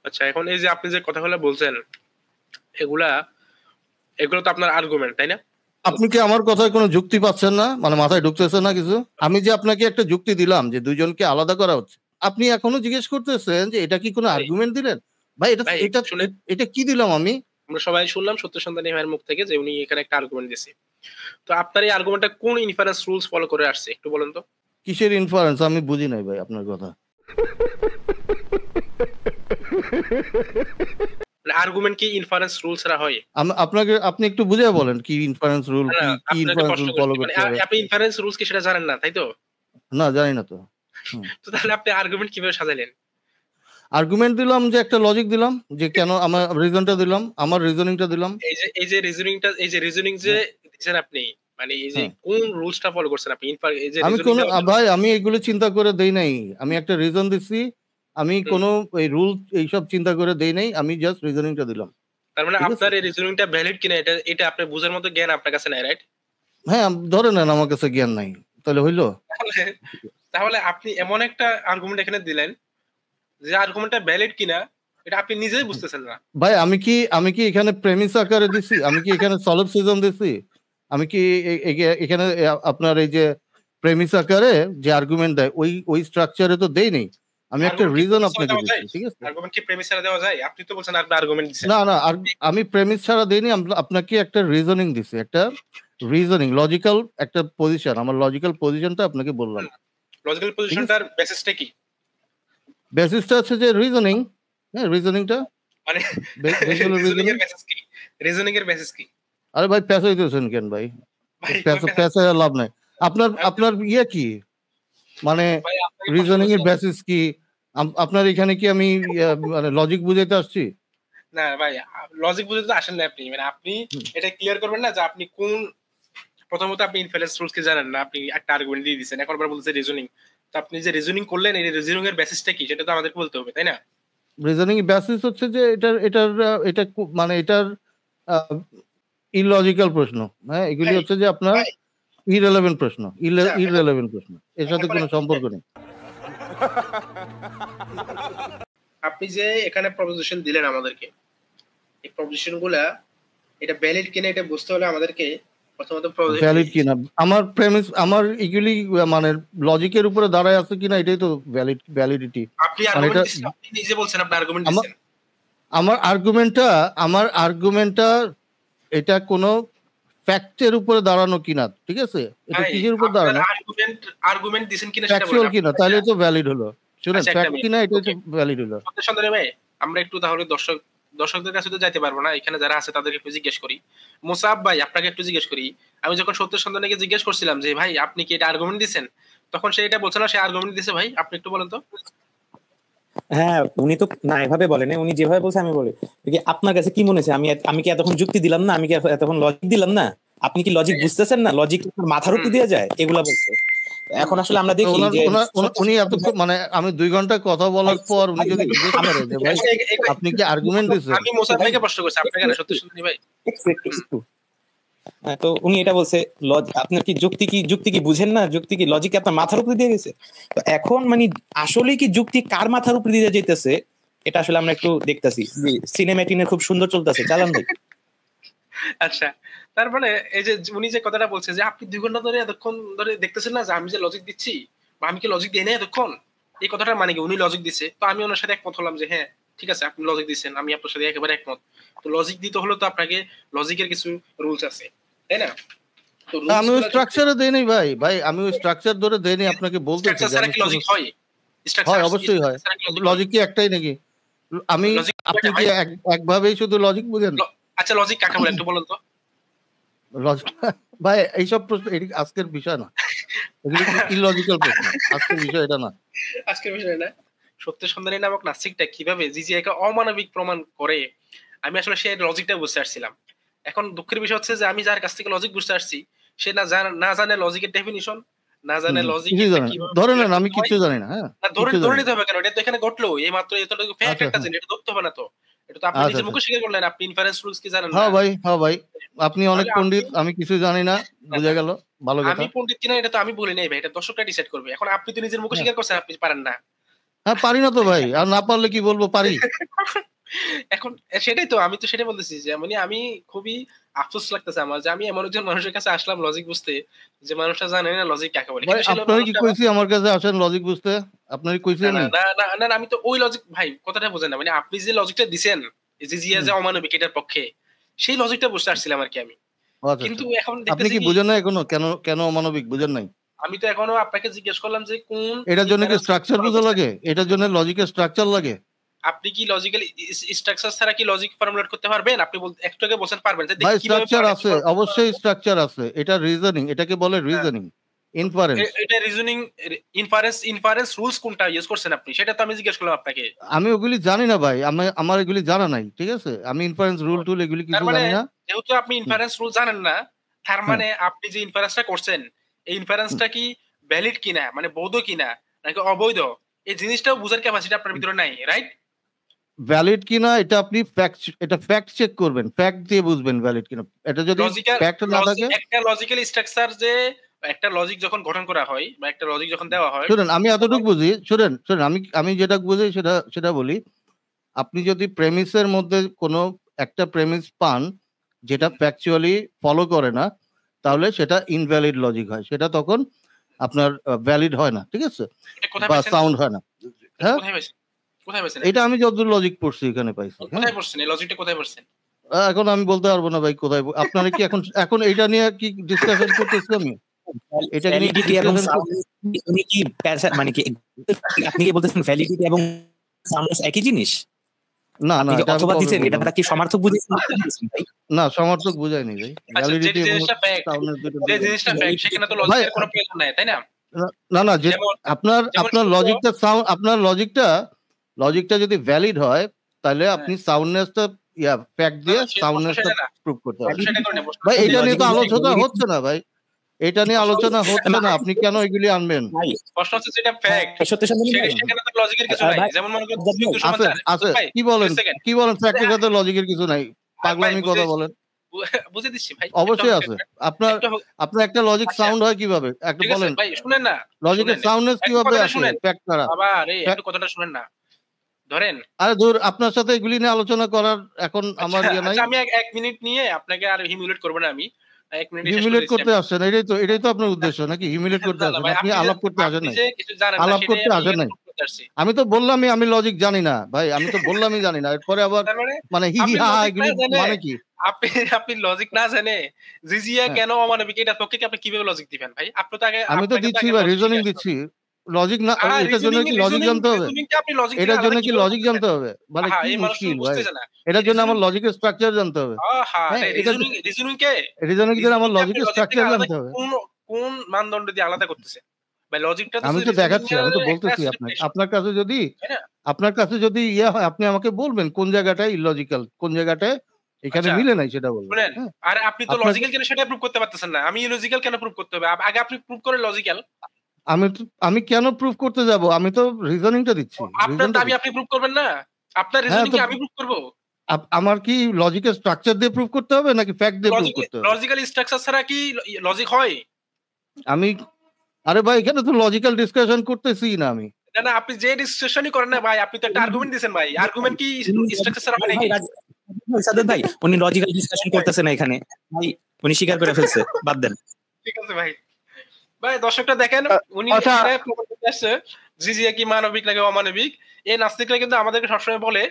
আচ্ছা, এখন এই যে আপনি যে কথাগুলো বলছেন, এগুলা এগুলো তো আপনার আর্গুমেন্ট, তাই না? আপনি কি আমার কথায় কোনো যুক্তি পাচ্ছেন না? মানে মাথায় ঢুকতেছে না কিছু? আমি যে আপনাকে একটা যুক্তি দিলাম যে দুইজনকে আলাদা করা হচ্ছে, আপনি এখনো জিজ্ঞেস করতেছেন যে এটা কি কোনো ভাই আর্গুমেন্ট দিলেন? ভাই এটা ভাই এটা একটু শুনেন। এটা কি দিলাম আমি? আমরা সবাই শুনলাম সত্য সন্ধানী ভাইয়ের মুখ থেকে যে উনি এখানে একটা আর্গুমেন্ট দিছে। তো আপনার এই আর্গুমেন্টটা কোন ইনফারেন্স রুলস ফলো করে আসছে একটু বলেন তো? কিসের ইনফারেন্স আমি বুঝি নাই ভাই আপনার কথা। মানে আর্গুমেন্ট কি ইনফারেন্স রুলস ছাড়া হয়? আপনাকে আপনি একটু বুঝিয়ে বলেন কি ইনফারেন্স রুল, না, কি না, কি আপনাকে ইনফারেন্স প্রশ্ন রুল করছি। ফলো মানে করতে হবে? আপনি ইনফারেন্স রুলস কি সেটা জানেন না, তাই তো? না জানি না তো। তো তাহলে আপনি আর্গুমেন্ট কিভাবে সাজাইলেন? আর্গুমেন্ট দিলাম, যে একটা লজিক দিলাম, যে কেন আমার রিজনটা দিলাম, আমার রিজনিংটা দিলাম। এই যে রিজনিং যে হ্যাঁ, দিচ্ছেন আপনি, মানে এই যে হ্যাঁ। কোন রুলসটা ফলো করছেন আপনি? এই যে আমি কোনো রিজনিংটা ভাই আমি এগুলো চিন্তা করে দেই নাই। আমি একটা রিজন দিচ্ছি। আমি হুম, কোনো এই রুল এইসব চিন্তা করে দেই নাই। আমি জাস্ট রিজনিংটা দিলাম। তার মানে ঠিক আছে? আপনার এই রিজনিংটা ভ্যালিড কিনা এটা এটা আপনার বুঝার মতো জ্ঞান আপনার কাছে নাই, রাইট? হ্যাঁ, ধরে নেন আমার কাছে জ্ঞান নাই। তাহলে হইলো? তাহলে তাহলে আপনি এমন একটা আর্গুমেন্ট এখানে দিলেন যে আর্গুমেন্টটা ভ্যালিড কিনা এটা আপনি নিজেই বুঝতেছেন না। ভাই আমি কি এখানে প্রেমিস আকারে দিছি? আমি কি এখানে সলিপসিজম দিছি? আমি কি এখানে আপনার এই যে প্রেমিস আকারে যে আর্গুমেন্ট দেয় ওই স্ট্রাকচারে তো দেই নাই। আমি একটা আর্গুমেন্ট কি রিজন প্রেমিস ছাড়া আপনাকে দেওয়া দিচ্ছি। যায়? ঠিক আছে? আর্গুমেন্ট কি প্রেমিস ছাড়া দেওয়া যায়? আপনি তো বলছেন আপনি আর্গুমেন্ট দিছেন। না, না, আর আমি প্রেমিস ছাড়া দেইনি। আপনাকে একটা রিজনিং দিছি। একটা রিজনিং লজিক্যাল একটা পজিশন। আমার লজিক্যাল পজিশনটা আপনাকে বললাম। লজিক্যাল ঠিক আছে? পজিশনটার বেসিসটা কি? বেসিসটা হচ্ছে যে রিজনিং। হ্যাঁ, রিজনিংটা মানে বেস হলো রিজনিং রিজনিং। এর বেসিস কি? রিজনিং এর বেসিস কি? আরে ভাই পেঁচাইতেছেন কেন ভাই? ভাই কই পেঁচাচ্ছি? পেঁচাইয়া লাভ নাই। আপনার আমি তো আপনার ইয়ে কি? মানে ভাই আপনাকে প্রশ্ন রিজনিং এর করছিলাম। বেসিস কি? আপনার এখানে কি আমি মানে লজিক বুঝাইতে আসছি? না ভাই, লজিক বুঝে তো আসেন না আপনি। মানে আপনি হুম। এটা ক্লিয়ার করবেন না যে আপনি কোন, প্রথমত আপনি ইনফারেন্স রুলস কি জানেন না। আপনি একটা আর্গুমেন্ট দিয়ে দিচ্ছেন। এখন আবার বলতেছে রিজনিং। তো আপনি যে রিজনিং করলেন এই রিজনিং এর বেসিসটা কি সেটা তো আমাদেরকে বলতে হবে, তাই না? রিজনিং এর বেসিস হচ্ছে যে মানে এটার ইললজিক্যাল প্রশ্ন। হ্যাঁ, এগুলি ভাই হচ্ছে যে আপনার ভাই ইররেলেভেন্ট প্রশ্ন। আচ্ছা এখন ইররেলেভেন্ট প্রশ্ন। এর সাথে এখন কোনো সম্পর্ক নেই। আপনি যে এখানে প্রপোজিশন দিলেন আমাদেরকে, এই প্রপোজিশন গুলা এটা ভ্যালিড কিনা এটা বুঝতে হলে আমাদেরকে প্রথমত ভ্যালিড কিনা আমার প্রেমিস আমার এগুলি মানে লজিকের উপরে দাঁড়ায় আছে কিনা এটাই তো ভ্যালিডিটি। আপনি মানে আর্গুমেন্ট এটা দিচ্ছেন, আপনি নিজে বলছেন আপনি আর্গুমেন্ট আমার দিচ্ছেন। আমার আর্গুমেন্টটা এটা কোনো ফ্যাক্টের উপরে দাঁড়ানো কিনা, ঠিক আছে? এটা ভাই কিসের উপর আপনার দাঁড়ানো? আর্গুমেন্ট দিচ্ছেন কিনা সেটা বলেন ফ্যাকচুয়াল আপনি। কিনা, তাহলে তো ভ্যালিড হলো। শুনেন, আচ্ছা একটা ফ্যাক্ট মিনিট, কিনা এটাই তো ওকে। ভ্যালিড হলো। সত্য সন্ধানী ভাই, আমরা একটু তাহলে দর্শকদের কাছে তো যাইতে পারবো না, এখানে যারা আছে তাদেরকে একটু জিজ্ঞেস করি। মোসাব ভাই আপনাকে একটু জিজ্ঞেস করি। আমি যখন সত্য সন্ধানীকে জিজ্ঞেস করছিলাম যে ভাই আপনি কি এটা আর্গুমেন্ট দিচ্ছেন, তখন সে এটা বলছে না সে আর্গুমেন্ট দিছে। ভাই আপনি একটু বলেন তো। হ্যাঁ, উনি তো না এভাবে বলেন, উনি যেভাবে বলছে আমি বলি কি আপনার কাছে কি মনে হচ্ছে আমি কি এতক্ষণ যুক্তি দিলাম না, আমি কি এতক্ষণ লজিক দিলাম না, আপনি কি লজিক বুঝতেছেন না, লজিক মাথার উপর হুম, দিয়ে যায় এগুলা বলছে। এখন আসলে আমরা তো দেখি যে উনি এতক্ষণ মানে আমি 2 ঘন্টা কথা বলার পর উনি যদি জিজ্ঞেস করে যে ভাই আচ্ছা, আপনি কি আর্গুমেন্ট দিছেন? আমি মোসাব ভাইকে প্রশ্ন করছি, আপনাকে না সত্য সন্ধানী ভাই। হুম, একটু তো উনি এটা বলছে আপনার কি যুক্তি কি বুঝেন না, যুক্তি কি লজিক আপনার মাথার উপর দিয়ে গেছে। তো এখন মানে আসলে কি যুক্তি কার মাথার উপর দিয়ে যাইতেছে এটা আসলে আমরা একটু দেখতেছি। সিনেমেটিনে খুব সুন্দর চলতেছে, চালান ভাই। আচ্ছা, তার মানে এই যে উনি যে কথাটা বলছে যে আপনি 2 ঘন্টা ধরে এতক্ষণ ধরে দেখতেছেন না যে আমি যে লজিক দিচ্ছি বা আমি কি লজিক দিই না এতক্ষণ, এই কথাটার মানে কি উনি লজিক দিচ্ছে। তো আমি ওনার সাথে একমত হলাম যে হ্যাঁ ঠিক আছে আপনি লজিক দিচ্ছেন, আমি আপনার সাথে একেবারে একমত। তো লজিক দিতে হলে তো আপনাকে লজিকের কিছু রুলস আছে, তাই না? তো রুলস আমি ওই গুলা যদি স্ট্রাকচারে দেইনি ভাই আমি ওই স্ট্রাকচার ধরে দেইনি, আপনাকে বলতেছি স্ট্রাকচার যে ছাড়া আমি কি কোনো লজিক হয়? হয়, স্ট্রাকচার অবশ্যই হয়। ছাড়া কি লজিক হয়? লজিক কি একটাই নাকি? আমি লজিক আপনি কয়টা কি হয়? একভাবেই শুধু লজিক বুঝেন? আচ্ছা লজিক কাকে বলে একটু বলুন তো। লজিক ভাই এইসব প্রশ্ন এটি আজকের বিষয় না। এগুলি ইললজিক্যাল প্রশ্ন। আজকের বিষয় এটা না। আজকের বিষয় না। সত্য সন্ধানী নামক নাস্তিকটা কিভাবে জিজিএকে অমানবিক প্রমাণ করে, আমি আসলে সেই লজিকটা বুঝতে পারছিলাম। এখন দুঃখের বিষয় হচ্ছে যে আমি যার কাছ থেকে লজিক বুঝতে আসছি সে না জানে লজিকের ডেফিনিশন, না জানে লজিক কিছুই একটা জানেন না। কিভাবে ধরে ফর্মুলেট নেন আমি করতে হয়। কিচ্ছু জানি না। হ্যাঁ? না ধরে কিচ্ছু ধরে জানি না। নিতে হবে কেন? এটা তো এখানে ঘটলো। এই মাত্র এতটুকু ফ্যাক্ট আচ্ছা, একটা হ্যাঁ। জিনিস, এটা ধরতে হবে না তো। এটা তো আপনি আচ্ছা, নিজের আচ্ছা। মুখে স্বীকার করলেন আপনি ইনফারেন্স রুলস কি জানেন না। হ্যাঁ ভাই, হ্যাঁ ভাই। আপনি অনেক তাহলে আপনি পণ্ডিত, আমি কিছুই জানি না। না, বুঝা না, গেল। ভালো কথা। আমি পণ্ডিত কিনা এটা তো আমি বলি নাই ভাই। এটা দর্শকরা ডিসাইড করবে। এখন আপনি তো নিজের মুখে হ্যাঁ। স্বীকার করছেন আপনি পারেন না। হ্যাঁ পারি না তো ভাই, আর না পারলে কি বলবো, পারি। এখন সেটাই তো, আমি তো সেটাই বলতেছি যে মানে আমি খুবই আফসোস লাগতেছে আমার যে আমি এমন একজন মানুষের কাছে আসলাম লজিক বুঝতে, যে মানুষটা জানে না লজিক কাকে বলে, ভাই কিন্তু সে আপনারই কি মানুষটা কইছি আমার কাছে আসেন লজিক বুঝতে? আপনারই কইছি না না আমি? না না না না, আমি তো ওই লজিক ভাই কথাটা বোঝেন না, মানে আপনি যে লজিকটা দিছেন এই যে জিয়া যে অমানবিক এটার পক্ষে, সেই লজিকটা বুঝতে আসছিলাম আর কি আমি। ও আচ্ছা কিন্তু আচ্ছা, এখন আপনি দেখতেছি কি কি, বুঝেন না এখনো কেন কেন অমানবিক বুঝেন নাই? আমি তো এখনো আপনাকে জিজ্ঞেস করলাম যে কোন এটার জন্য কি inference স্ট্রাকচার follow বুঝা করছেন? লাগে? এটার জন্য লজিকের স্ট্রাকচার লাগে? আপনি কি লজিক্যাল স্ট্রাকচার ছাড়া কি লজিক ফর্মুলেট করতে পারবেন? আপনি একটু আগে বলছেন পারবেন, যে দেখি ভাই কিভাবে স্ট্রাকচার পারেন আছে, অবশ্যই স্ট্রাকচার আছে, এটা রিজনিং, এটাকে বলে রিজনিং, ইনফারেন্স। এটা রিজনিং ইনফারেন্স রুলস কোনটা ইউজ করছেন আপনি, সেটা তো আমি জিজ্ঞেস করলাম আপনাকে। আমি ওগুলি জানি না ভাই, আমার এগুলি জানা নাই, ঠিক আছে? আমি ইনফারেন্স রুল টুল এগুলি তার কিছু মানে জানি না। যেহেতু আপনি হুম, ইনফারেন্স রুল জানেন না, তার হ্যাঁ, মানে আপনি যে ইনফারেন্সটা করছেন এই হুম। ইনফারেন্সটা কি ভ্যালিড কিনা, মানে বৈধ কিনা নাকি অবৈধ, এই জিনিসটাও বুঝার ক্যাপাসিটি আপনার ভিতরে নাই, রাইট? ভ্যালিড কিনা এটা আপনি ফ্যাক্ট, এটা ফ্যাক্ট চেক করবেন, ফ্যাক্ট দিয়ে বুঝবেন ভ্যালিড কিনা। এটা যদি লজিক্যাল ফ্যাক্ট না থাকে, একটা লজিক্যাল স্ট্রাকচার যে একটা লজিক যখন গঠন করা হয় বা একটা লজিক যখন দেওয়া হয় শুনেন আমি তখন এতটুকু বুঝি, শুনেন শুনেন আমি আমি যেটা বুঝি সেটা সেটা বলি। আপনি যদি প্রেমিসের মধ্যে কোনো একটা প্রেমিস পান যেটা ফ্যাকচুয়ালি ফলো করে না, তাহলে সেটা ইনভ্যালিড লজিক হয়, সেটা তখন আপনার ভ্যালিড হয় না, ঠিক আছে? এটা কোথায় বা পাইছেন? সাউন্ড হয় না। এটা হ্যাঁ, কোথায় পাইছেন? কোথায় পাইছেন এটা এটা? আমি যতদূর লজিক পড়ছি এখানে পাইছি। হ্যাঁ, কোথায় পড়ছেন এই লজিকটা, কোথায় পড়ছেন? এখন আমি বলতে পারবো না ভাই কোথায় আপনারা কি এখন এখন এইটা নিয়ে কি ডিসকাশন করতেছি আমি? এটা নিয়ে কি ভ্যালিডিটি এবং ডিসকাশন সাউন্ডনেস, উনি কি মানে কি আপনি কি বলতেছেন ভ্যালিডিটি এবং সাউন্ডনেস একই জিনিস? না আপনি না, যে এটা আমি অথবা কবে দিছেন এটা বললাম? কি সমার্থক বুঝেছেন ভাই? না সমর্থক বুঝায়নি ভাই, আচ্ছা, যে ভ্যালিডিটি এবং জিনিসটা ফ্যাক্ট, সাউন্ডের দুটো যে different। জিনিসটা ফ্যাক্ট সেখানে তো ভাই লজিকের কোনো প্রয়োজন নাই, তাই না? না না, যে যেমন আপনার যেমন আপনার সূত্র, লজিকটা সাউন্ড, আপনার লজিকটা যদি ভ্যালিড হয় তাহলে হ্যাঁ, আপনি সাউন্ডনেসটা ফ্যাক্ট না দিয়ে না সে প্রশ্ন সাউন্ডনেসটা সেটা না, প্রুভ করতে প্রশ্ন হবে। সেটা করে না, প্রশ্ন ভাই হচ্ছে যে এটা নিয়ে তো লজিক্যাল আলোচনা হচ্ছে না ভাই, এটা নিয়ে প্রশ্ন আলোচনা হচ্ছে না, আপনি কেন এগুলি আনবেন? ভাই প্রশ্ন হচ্ছে যেটা ফ্যাক্ট সত্য সন্ধানী ভাই সেখানে তো লজিকের কিছু নাই, ভাই যেমন মনে করেন ভাই 2 সমান আছে 4, আছে, ভাই কি 2 বলেন, সেকেন্ড, কি বলেন ফ্যাক্টের সাথে লজিকের কিছু নাই, ভাই পাগলামি কথা বলেন। বুঝে দিচ্ছি ভাই, একটু অবশ্যই আছে। আপনার একটু আপনার একটা লজিক আচ্ছা সাউন্ড হয় কিভাবে একটা ঠিক আছে বলেন? ভাই, শুনেন না, লজিকের শুনেন সাউন্ডনেস একটু কিভাবে কথাটা আসে শুনেন, ফ্যাক্ট ছাড়া? বাবা আরে একটু কথাটা শুনেন না, ধরেন আরে দূর, আপনার সাথে এগুলি নিয়ে আলোচনা করার এখন আচ্ছা আমার ইয়ে নাই। আচ্ছা আমি এক মিনিট নিয়ে আপনাকে আর হিমিউলেট করবো না, আমি 1 মিনিটে শেষ করে হিউমিলেট দিচ্ছি করতে আমি। আসছেন, এটাই তো আপনার উদ্দেশ্য নাকি? হিউমিলেট করতে না না আসেন? ভাই, আপনি আলাপ করতে আসেন আপনি নাই? যে কিছু জানেন না আলাপ সেটাই করতে আমি আসেন এখানে নাই? prove করতে আসছি। আমি তো বললামই আমি লজিক জানি না ভাই, আমি তো বললামই জানি না, এরপরে আবার তার মানে মানে হি হি আপনি হা হা লজিক না এগুলি জেনে, মানে কি? আপনি আপনি লজিক না জেনে জিজিয়া হ্যাঁ, কেন অমানবিক এটার পক্ষে কি আপনি কিভাবে লজিক দিবেন ভাই? আপনি তো আগে, আমি তো আপনাকে তো দিচ্ছি আগে ভাই, লজিক রিজনিং শিখে আসতে দিচ্ছি। হবে। লজিক না, এটার জন্য রিজনিং কি লজিক রিজনিং জানতে হবে? রিজনিং কে আপনি লজিক থেকে এটার আলাদা জন্য কি কিভাবে লজিক করতে পারেন? জানতে হবে? মানে আহা কি এই মানুষ মুশকিল তুমি ভাই? বুঝতেছে না। এটার জন্য রিজনিং আমার লজিকের স্ট্রাকচার জানতে হবে। আহা হ্যাঁ, এটা রিজনিং রিজনিং কে রিজনিং এর আমার রিজনিং কে আপনি লজিকের লজিক থেকে স্ট্রাকচার আলাদা জানতে হবে। কোন কোন মানদণ্ড দিয়ে আলাদা করতেছেন? ভাই লজিকটা তো আমি শুধু তো রিজনিং দেখাচ্ছি, এর আমি তো একটা বলতেছি আপনাকে। স্টেপলেশন, তাই না? আপনার কাছে যদি ইয়ে হয় আপনি আমাকে বলবেন কোন জায়গাটায় ইললজিক্যাল, কোন জায়গাটায় এখানে আচ্ছা মিলে নাই সেটা বলবেন। শুনেন, হ্যাঁ? আর আপনি তো আপনাকে লজিক্যাল কেন সেটা প্রুভ করতে পারতেছেন না, আমি ইলজিক্যাল কেন প্রুভ করতে হবে? আগে আপনি প্রুভ করেন লজিক্যাল। আমি কেন প্রুফ করতে যাব? আমি তো রিজনিংটা দিচ্ছি, আপনার রিজনটা দাবি দিচ্ছি। আপনি প্রুভ করবেন না, আপনার হ্যাঁ, রিজনিং তো কি আমি প্রুভ করব? আমার কি লজিকের স্ট্রাকচার দিয়ে প্রুফ করতে হবে নাকি ফ্যাক্ট দিয়ে প্রুফ লজিক করতে হবে? লজিক্যাল স্ট্রাকচার ছাড়া কি লজিক হয়? আমি আরে ভাই এখানে তো লজিক্যাল ডিসকাশন করতেছি না আমি। না না, আপনি যে ডিসকাশনই করেন না ভাই, আপনি তো একটা আর্গুমেন্ট দিয়েছেন ভাই, আর্গুমেন্ট কি স্ট্রাকচার ছাড়া হয় নাকি? সাদত ভাই উনি লজিক্যাল ডিসকাশন করতেছে না এখানে ভাই, উনি স্বীকার করে ফেলছে, বাদ দেন। ঠিক আছে ভাই, ভাই দর্শকটা দেখেন, উনি আচ্ছা, এখানে প্রমাণ করতে আসছে জিজিয়া কি মানবিক নাকি অমানবিক। এই নাস্তিকরা কিন্তু আমাদেরকে সবসময় বলে,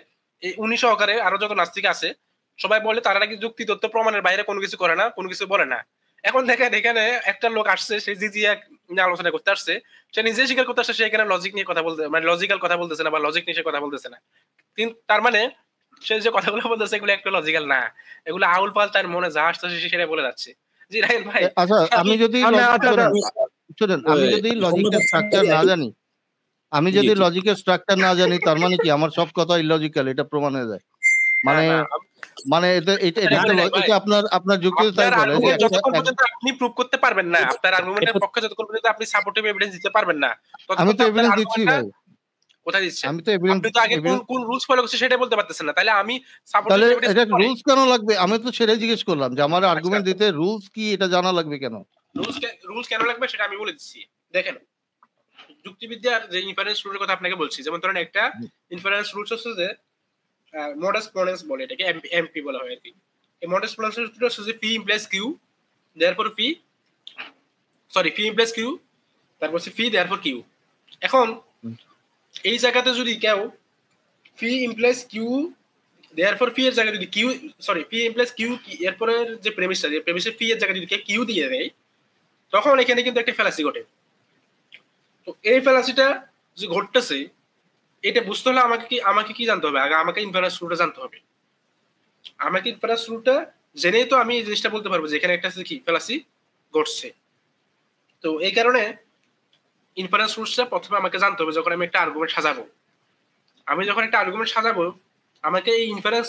এই উনি সহকারে আরো যত নাস্তিক আছে সবাই বলে তারা নাকি যুক্তি তথ্য প্রমাণের বাইরে কোনো কিছু করে না, কোনো কিছু বলে না। এখন দেখেন এখানে একটা লোক আসছে, সে জিজিয়া নিয়ে আলোচনা করতে আসছে, সে নিজে স্বীকার করতে আসছে সে এখানে লজিক নিয়ে কথা বলতে, মানে লজিক্যাল কথা বলতেছে না বা লজিক নিয়ে সে কথা বলতেছে না। কিন্তু তার মানে সে যে কথাগুলো বলতেছে এগুলো একটু লজিক্যাল না, এগুলো আউল পাল তার মনে যা আসছে সে সেটা বলে যাচ্ছে। জি রাহিল ভাই, আচ্ছা আমি যদি শুনেন, আমি যদি লজিকের স্ট্রাকচার না জানি, আমি জি যদি জি লজিকের স্ট্রাকচার না জানি তার মানে কি আমার সব কথা ইললজিক্যাল এটা প্রমাণ হয়ে যায়? না মানে না মানে এটা এটা এটা না একটা না ভাই, এটা আপনার যুক্তি তাই আপনার বলে যে আর্গুমেন্ট একটা যতক্ষণ পর্যন্ত আপনি প্রুভ করতে পারবেন না, আপনার আর্গুমেন্টের পক্ষে যতক্ষণ পর্যন্ত আপনি সাপোর্টিভ এভিডেন্স দিতে পারবেন না, আমি ততক্ষণ তো তো আপনার এভিডেন্স দিচ্ছি আর্গুমেন্টটা ভাই, কোথায় দিচ্ছেন? আমি তো এভিডেন্স আপনি তো আগে কোন এভিডেন্স কোন রুলস ফলো করছেন সেটাই বলতে পারতেছেন না, তাহলে আমি সাপোর্টিভ তাহলে এভিডেন্স এটা পরে রুলস কেন লাগবে? আমি তো সেটাই জিজ্ঞেস করলাম যে আমার আচ্ছা আর্গুমেন্ট দিতে রুলস কি এটা জানা লাগবে কেন? রুলস কেন লাগবে সেটা আমি বলে দিচ্ছি। দেখেন যুক্তিবিদ্যার যে ইনফারেন্স রুলের কথা আপনাকে বলছি, যেমন ধরেন একটা ইনফারেন্স রুলস হচ্ছে যে মডাস পোনেন্স বলে, এটাকে এমপি বলা হয় আর কি। এই মডাস পোনেন্স হচ্ছে যে P implies Q therefore P, sorry P implies Q, তারপর হচ্ছে পি দেয়ারফর কিউ। এখন এই জায়গাতে যদি কেউ P implies Q therefore P এর জায়গায় যদি Q, sorry P implies Q এরপরের যে প্রেমিসটা, যে প্রেমিসের পি এর জায়গায় যদি কিউ দিয়ে দেয়, তখন এখানে কিন্তু একটা ফ্যালাসি ঘটে। তো এই ফ্যালাসিটা যে ঘটতেছে, এটা বুঝতে হলে আমাকে কি জানতে হবে? আগে আমাকে ইনফারেন্স রুলটা জানতে হবে। আমাকে ইনফারেন্স রুলটা জেনেই তো আমি এই জিনিসটা বলতে পারবো যে এখানে একটা কি ফ্যালাসি ঘটছে। তো এই কারণে ইনফারেন্স রুলসটা প্রথমে আমাকে জানতে হবে। যখন আমি একটা আর্গুমেন্ট সাজাবো, আমাকে এই ইনফারেন্স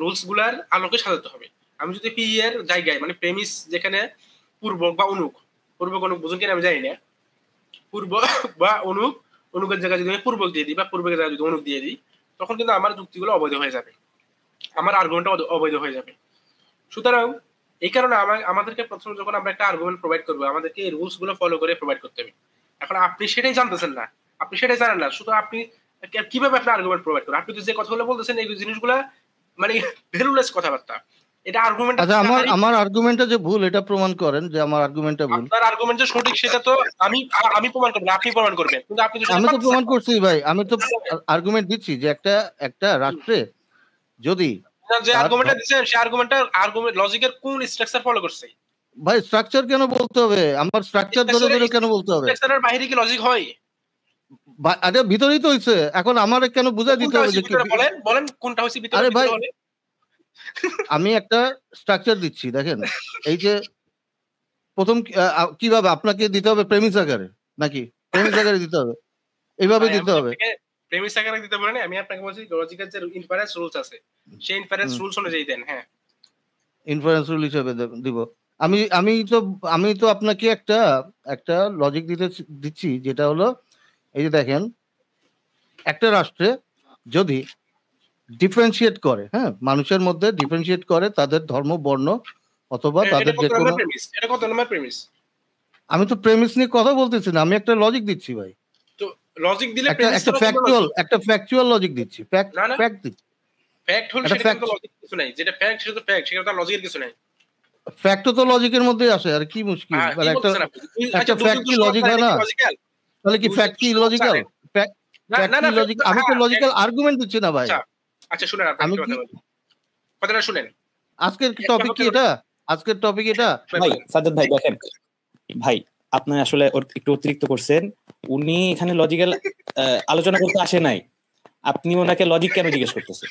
রুলস গুলার আলোকে সাজাতে হবে। আমি যদি পি এর জায়গায়, মানে প্রেমিস যেখানে পূর্বক বা অনুক, পূর্বক অনুক বুঝুন কিনা আমি জানি না, পূর্ব বা অনুকের জায়গায় যদি আমি পূর্বক দিয়ে দিই বা পূর্বকের জায়গায় যদি অনুক দিয়ে দিই, তখন কিন্তু আমার যুক্তিগুলো অবৈধ হয়ে যাবে, আমার আর্গুমেন্টটা অবৈধ হয়ে যাবে। সুতরাং এই কারণে আমাদেরকে প্রথমে যখন আমরা একটা আর্গুমেন্ট প্রোভাইড করবো, আমাদেরকে এই রুলস গুলো ফলো করে প্রোভাইড করতে হবে। এখন আপনি সেটাই জানতেছেন না, আপনি সেটাই জানেন না, শুধু আপনি কিভাবে আপনার আর্গুমেন্ট প্রোভাইড করবেন? আপনি তো যে কথাগুলো বলতেছেন এই জিনিসগুলো মানে ভ্যালুলেস কথাবার্তা। এটা আর্গুমেন্ট। আচ্ছা, আমার আর্গুমেন্টটা যে ভুল, এটা প্রমাণ করেন যে আমার আর্গুমেন্টটা ভুল। আপনার আর্গুমেন্ট যে সঠিক সেটা তো আমি প্রমাণ করব না, আপনি প্রমাণ করবেন। কিন্তু আপনি আমি তো প্রমাণ করছি ভাই, আমি তো আর্গুমেন্ট দিচ্ছি যে একটা রাষ্ট্রে যদি যে আর্গুমেন্টটা দিছেন, সেই আর্গুমেন্ট লজিকের কোন স্ট্রাকচার ফলো করছে? ভাই স্ট্রাকচার কেন বলতে হবে? আমার স্ট্রাকচার ধরে কেন বলতে হবে? স্ট্রাকচারের বাইরে কি লজিক হয়? আরে ভিতরেই তো হইছে। এখন আমার কেন বুঝাই দিতে হবে যে বলেন কোনটা হইছে ভিতরে? আরে ভাই আমি একটা স্ট্রাকচার দিচ্ছি, দেখেন এই যে প্রথম কিভাবে আপনাকে দিতে হবে প্রেমিস আকারে, নাকি প্রেমিস আকারে দিতে হবে? এইভাবে দিতে হবে। প্রেমিস আকারে দিতে বলেন, আমি আপনাকে বলছি লজিকের যে ইনফারেন্স রুলস আছে, সেই ইনফারেন্স রুলস অনুযায়ী দেন। হ্যাঁ, ইনফারেন্স রুল হিসেবে দিব। আমি তো আপনাকে একটা লজিক দিচ্ছি, যেটা হলো এই যে দেখেন, একটা রাষ্ট্রে যদি ডিফারেন্সিয়েট করে, হ্যাঁ, মানুষের মধ্যে ডিফারেন্সিয়েট করে তাদের ধর্ম, বর্ণ অথবা তাদের যে কোনো, এটা কত নম্বর প্রেমিস? আমি তো প্রেমিস নিয়ে কথা বলতেছি না, আমি একটা লজিক দিচ্ছি ভাই। তো লজিক দিলে একটা ফ্যাকচুয়াল লজিক দিচ্ছি, ফ্যাক্ট দিচ্ছি। ফ্যাক্ট হলো সেটা তো লজিক কিছু নাই, যেটা ফ্যাক্ট সেটা তো ফ্যাক্ট, সেটা তো লজিকের কিছু নাই। ফ্যাক্টও তো লজিকের মধ্যেই আসে, আর কি মুশকিল? মানে একটা ফ্যাক্ট কি লজিক হয় না? তাহলে কি ফ্যাক্ট কি লজিক্যাল? লজিক, আমি তো লজিক্যাল আর্গুমেন্ট দিচ্ছি না ভাই। আচ্ছা শুনেন, আপনি কথাটা শুনেন। আজকের টপিক কি এটা? আজকের টপিক এটা ভাই সাজ্জাদ ভাই, দেখেন ভাই আপনি আসলে একটু অতিরিক্ত করছেন। উনি এখানে লজিক্যাল আলোচনা করতে আসে নাই, আপনি ওনাকে লজিক কেন জিজ্ঞেস করতেছেন?